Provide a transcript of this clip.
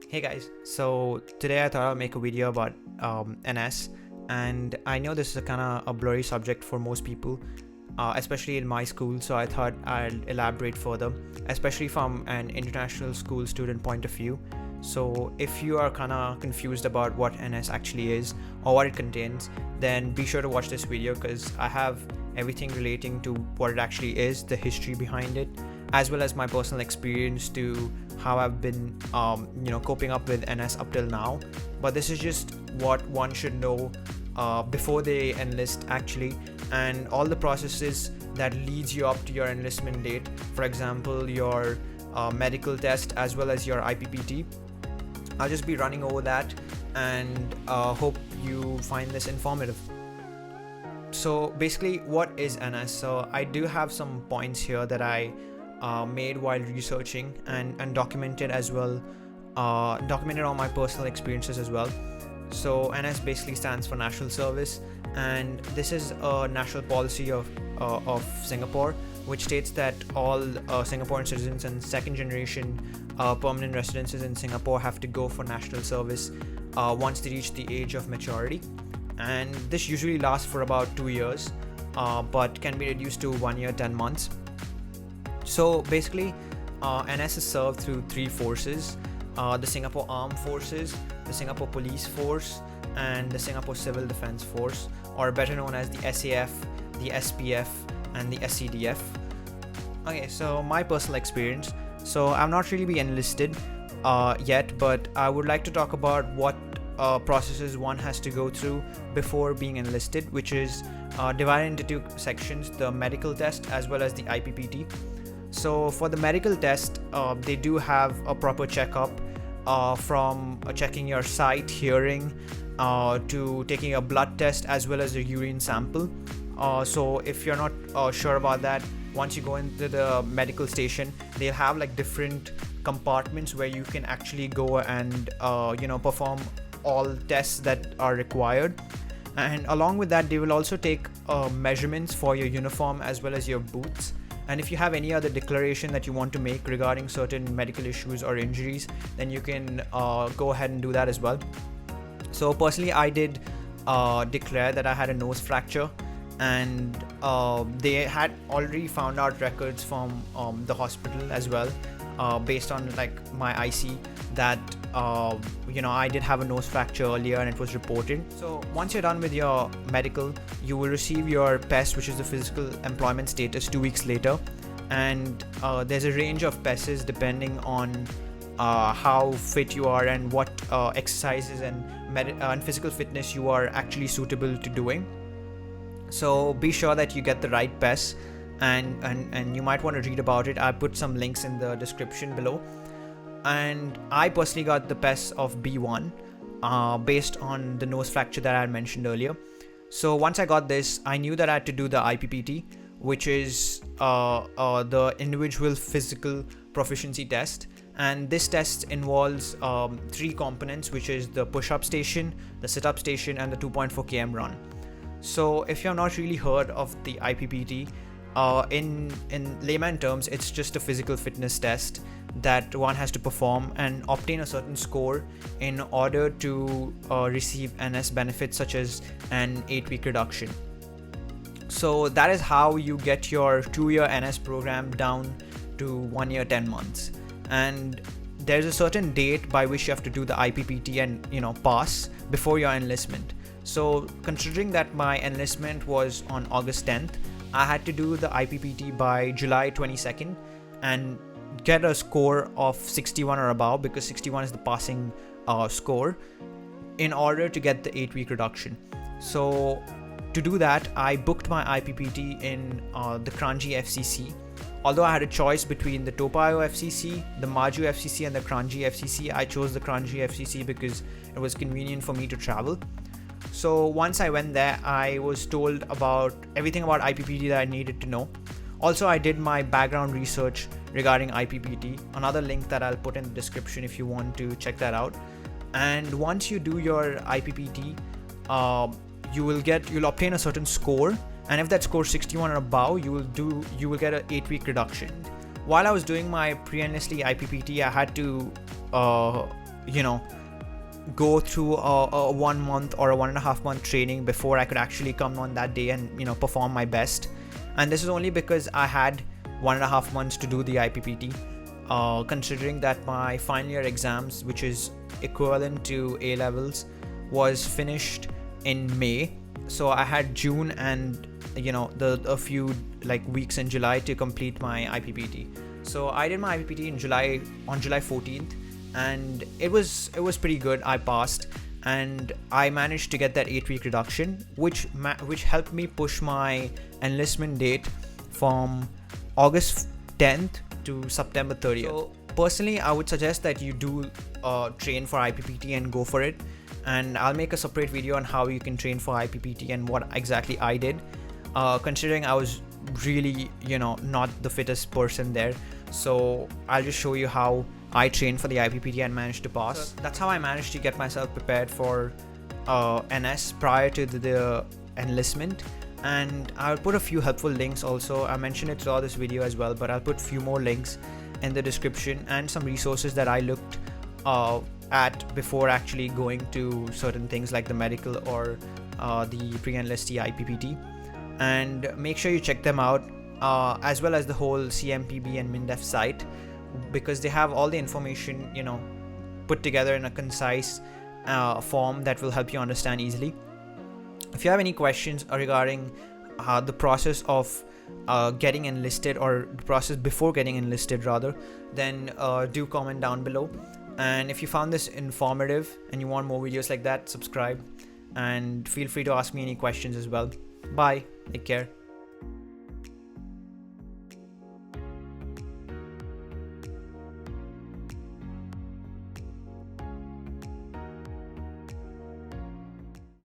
Hey guys, so today I thought I'll make a video about NS, and I know this is a kind of a blurry subject for most people, especially in my school, so I thought I'd elaborate further, especially from an international school student point of view. So if you are kind of confused about what NS actually is or what it contains, then be sure to watch this video because I have everything relating to what it actually is, the history behind it, as well as my personal experience to how I've been coping up with NS up till now. But this is just what one should know before they enlist actually, and all the processes that leads you up to your enlistment date. For example, your medical test as well as your IPPT. I'll just be running over that and hope you find this informative. So basically, what is NS? So I do have some points here that I made while researching and documented as well, documented all my personal experiences as well. So NS basically stands for National Service, and this is a national policy of Singapore, which states that all Singaporean citizens and second generation permanent residences in Singapore have to go for national service once they reach the age of maturity, and this usually lasts for about 2 years, but can be reduced to 1 year 10 months. So basically, NS is served through three forces: the Singapore Armed Forces, the Singapore Police Force, and the Singapore Civil Defence Force, or better known as the SAF, the SPF, and the SCDF. Okay, so my personal experience. So I've not really been enlisted yet, but I would like to talk about what processes one has to go through before being enlisted, which is divided into two sections: the medical test as well as the IPPT. So for the medical test, they do have a proper checkup, from checking your sight, hearing, to taking a blood test as well as a urine sample. So if you're not sure about that, once you go into the medical station, they'll have like different compartments where you can actually go and perform all tests that are required. And along with that, they will also take measurements for your uniform as well as your boots. And if you have any other declaration that you want to make regarding certain medical issues or injuries, then you can go ahead and do that as well. So personally, I did declare that I had a nose fracture, and they had already found out records from the hospital as well, based on like my IC, that I did have a nose fracture earlier and it was reported. So once you're done with your medical, you will receive your PES, which is the physical employment status, 2 weeks later. And there's a range of PESs depending on how fit you are and what exercises and physical fitness you are actually suitable to doing. So be sure that you get the right PES, and you might want to read about it. I put some links in the description below. And I personally got the PES of B1 based on the nose fracture that I had mentioned earlier. So once I got this, I knew that I had to do the IPPT, which is the individual physical proficiency test. And this test involves three components, which is the push-up station, the sit-up station, and the 2.4 km run. So if you have not really heard of the IPPT, in layman terms, it's just a physical fitness test that one has to perform and obtain a certain score in order to receive NS benefits such as an 8-week reduction. So that is how you get your 2-year NS program down to 1 year 10 months. And there's a certain date by which you have to do the IPPT and pass before your enlistment. So considering that my enlistment was on August 10th, I had to do the IPPT by July 22nd and get a score of 61 or above, because 61 is the passing score, in order to get the 8-week reduction. So to do that, I booked my IPPT in the Kranji FCC. Although I had a choice between the Toa Payoh FCC, the Maju FCC, and the Kranji FCC, I chose the Kranji FCC because it was convenient for me to travel. So once I went there, I was told about everything about IPPT that I needed to know. Also, I did my background research regarding IPPT, another link that I'll put in the description if you want to check that out. And once you do your IPPT, you'll obtain a certain score, and if that score is 61 or above, you will get an 8-week reduction. While I was doing my pre-enlistment IPPT, I had to go through a 1 month or a 1.5 month training before I could actually come on that day and perform my best. And this is only because I had 1.5 months to do the IPPT, considering that my final year exams, which is equivalent to A levels, was finished in May. So I had June and a few weeks in July to complete my IPPT. So I did my IPPT on July 14th, and it was pretty good. I passed, and I managed to get that 8-week reduction, which helped me push my enlistment date from August 10th to September 30th. So personally, I would suggest that you do train for IPPT and go for it. And I'll make a separate video on how you can train for IPPT and what exactly I did, considering I was really not the fittest person there. So I'll just show you how I trained for the IPPT and managed to pass. So that's how I managed to get myself prepared for NS prior to the enlistment. And I'll put a few helpful links also. I mentioned it throughout this video as well, but I'll put few more links in the description and some resources that I looked at before actually going to certain things like the medical or the pre-enlistee IPPT. And make sure you check them out, as well as the whole CMPB and MINDEF site, because they have all the information put together in a concise form that will help you understand easily. If you have any questions regarding the process of getting enlisted, or the process before getting enlisted rather, then do comment down below. And if you found this informative and you want more videos like that, subscribe, and feel free to ask me any questions as well. Bye, take care.